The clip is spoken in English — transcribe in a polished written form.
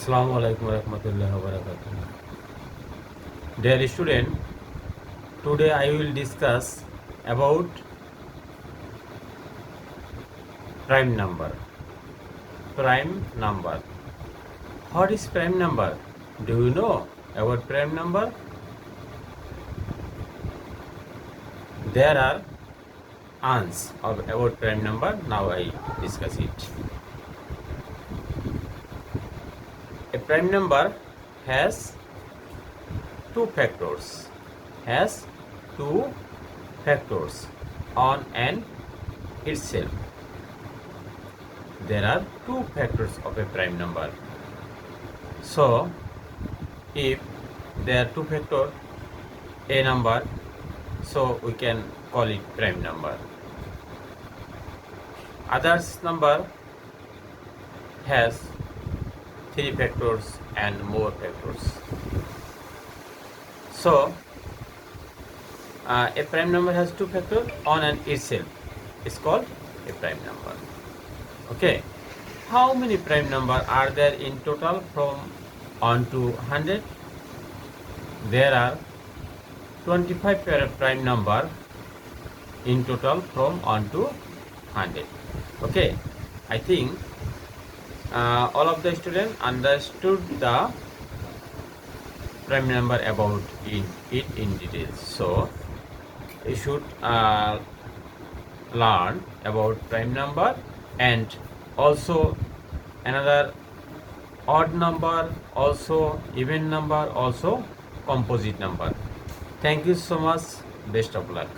Assalamu alaikum warahmatullahi wabarakatuh. Dear student, today I will discuss about prime number. Prime number. What is prime number? Do you know about prime number? There are answers about prime number. Now I discuss it. A prime number has two factors. Has two factors on and itself. There are two factors of a prime number. So, if there are two factors a number, so we can call it prime number. Others number has three factors and more factors. So, a prime number has two factors on and itself. It's called a prime number. Okay. How many prime number are there in total from 1 to 100? There are 25 prime number in total from 1 to 100. Okay. I think all of the students understood the prime number about it in details. So you should learn about prime number and also another odd number, also even number, also composite number. Thank you so much. Best of luck.